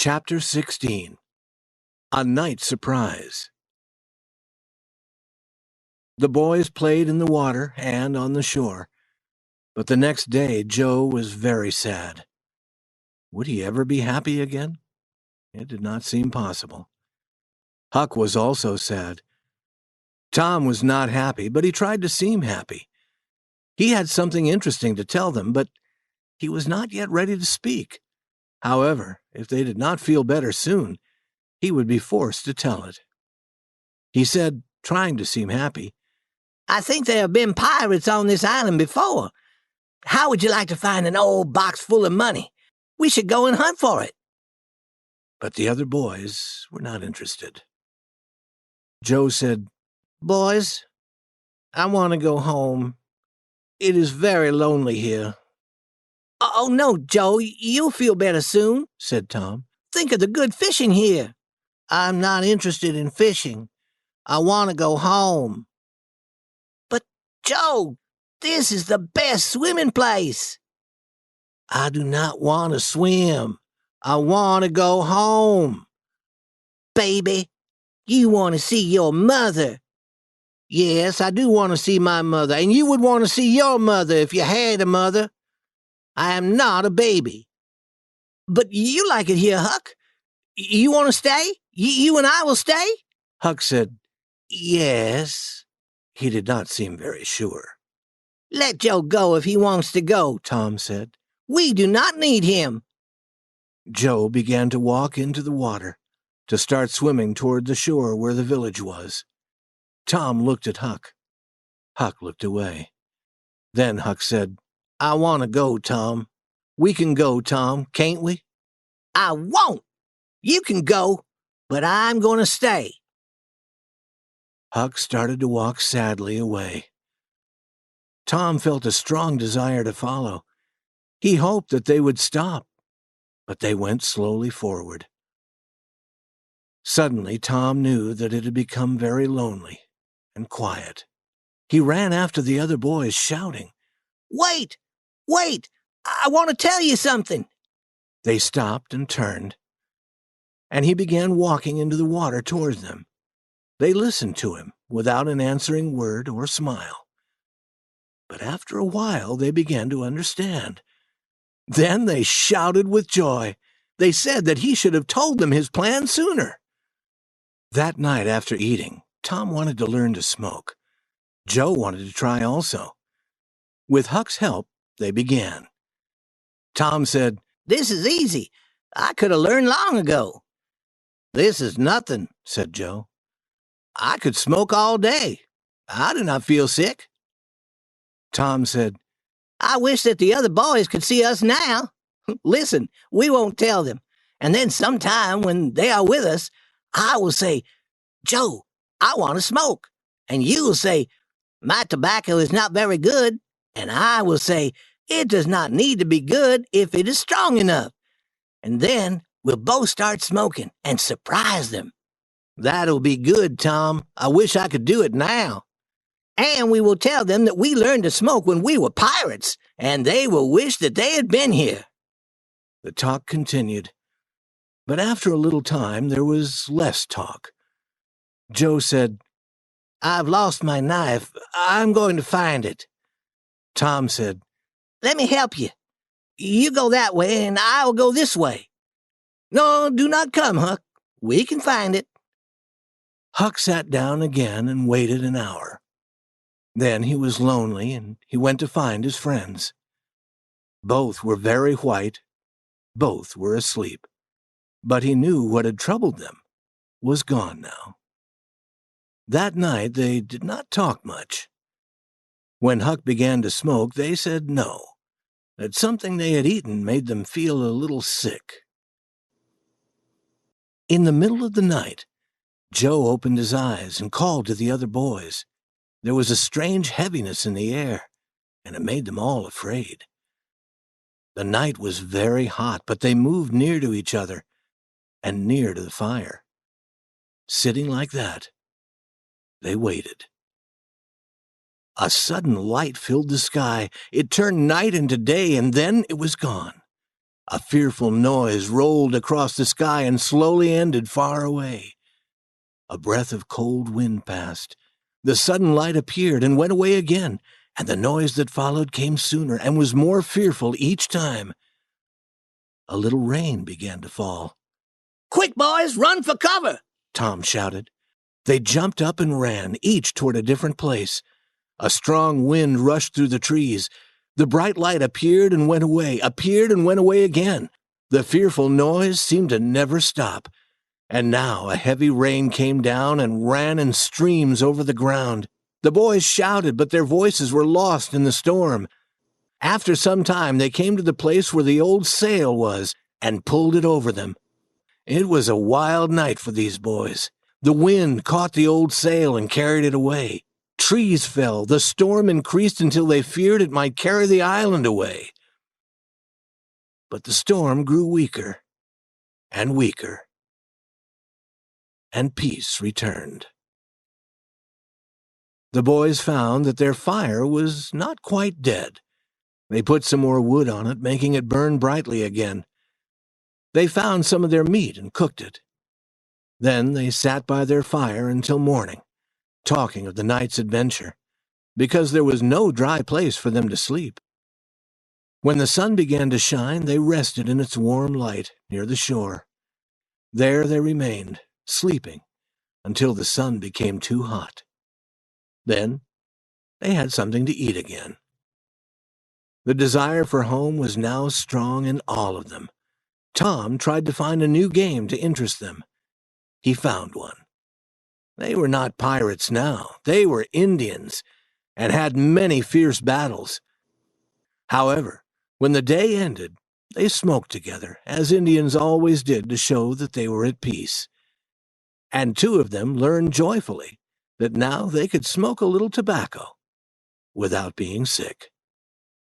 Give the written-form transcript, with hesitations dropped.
Chapter 16. A Night Surprise. The boys played in the water and on the shore, but the next day Joe was very sad. Would he ever be happy again? It did not seem possible. Huck was also sad. Tom was not happy, but he tried to seem happy. He had something interesting to tell them, but he was not yet ready to speak. However, if they did not feel better soon, he would be forced to tell it. He said, trying to seem happy, "I think there have been pirates on this island before. How would you like to find an old box full of money? We should go and hunt for it." But the other boys were not interested. Joe said, "Boys, I want to go home. It is very lonely here." "Oh, no, Joe, you'll feel better soon," said Tom. "Think of the good fishing here." "I'm not interested in fishing. I want to go home." "But, Joe, this is the best swimming place." "I do not want to swim. I want to go home." "Baby, you want to see your mother." "Yes, I do want to see my mother, and you would want to see your mother if you had a mother. I am not a baby." "But you like it here, Huck. You want to stay? You and I will stay?" Huck said, yes. He did not seem very sure. "Let Joe go if he wants to go," Tom said. "We do not need him." Joe began to walk into the water, to start swimming toward the shore where the village was. Tom looked at Huck. Huck looked away. Then Huck said, "I want to go, Tom. We can go, Tom, can't we?" "I won't. You can go, but I'm going to stay." Huck started to walk sadly away. Tom felt a strong desire to follow. He hoped that they would stop, but they went slowly forward. Suddenly, Tom knew that it had become very lonely and quiet. He ran after the other boys, shouting, Wait! Wait! I want to tell you something." They stopped and turned, and he began walking into the water towards them. They listened to him without an answering word or smile. But after a while, they began to understand. Then they shouted with joy. They said that he should have told them his plan sooner. That night after eating, Tom wanted to learn to smoke. Joe wanted to try also. With Huck's help, they began. Tom said, "This is easy. I could have learned long ago." "This is nothing," said Joe. "I could smoke all day. I do not feel sick." Tom said, "I wish that the other boys could see us now. Listen, we won't tell them. And then sometime when they are with us, I will say, 'Joe, I want to smoke.' And you will say, 'My tobacco is not very good.' And I will say, 'It does not need to be good if it is strong enough.' And then we'll both start smoking and surprise them. That'll be good, Tom. I wish I could do it now. And we will tell them that we learned to smoke when we were pirates, and they will wish that they had been here." The talk continued, but after a little time there was less talk. Joe said, "I've lost my knife. I'm going to find it." Tom said, "Let me help you. You go that way, and I'll go this way." "No, do not come, Huck. We can find it." Huck sat down again and waited an hour. Then he was lonely, and he went to find his friends. Both were very white. Both were asleep. But he knew what had troubled them was gone now. That night they did not talk much. When Huck began to smoke, they said no, that something they had eaten made them feel a little sick. In the middle of the night, Joe opened his eyes and called to the other boys. There was a strange heaviness in the air, and it made them all afraid. The night was very hot, but they moved near to each other and near to the fire. Sitting like that, they waited. A sudden light filled the sky. It turned night into day, and then it was gone. A fearful noise rolled across the sky and slowly ended far away. A breath of cold wind passed. The sudden light appeared and went away again, and the noise that followed came sooner and was more fearful each time. A little rain began to fall. "Quick, boys, run for cover!" Tom shouted. They jumped up and ran, each toward a different place. A strong wind rushed through the trees. The bright light appeared and went away, appeared and went away again. The fearful noise seemed to never stop. And now a heavy rain came down and ran in streams over the ground. The boys shouted, but their voices were lost in the storm. After some time, they came to the place where the old sail was and pulled it over them. It was a wild night for these boys. The wind caught the old sail and carried it away. Trees fell. The storm increased until they feared it might carry the island away. But the storm grew weaker and weaker, and peace returned. The boys found that their fire was not quite dead. They put some more wood on it, making it burn brightly again. They found some of their meat and cooked it. Then they sat by their fire until morning, talking of the night's adventure, because there was no dry place for them to sleep. When the sun began to shine, they rested in its warm light near the shore. There they remained, sleeping, until the sun became too hot. Then they had something to eat again. The desire for home was now strong in all of them. Tom tried to find a new game to interest them. He found one. They were not pirates now. They were Indians, and had many fierce battles. However, when the day ended, they smoked together, as Indians always did to show that they were at peace. And two of them learned joyfully that now they could smoke a little tobacco without being sick.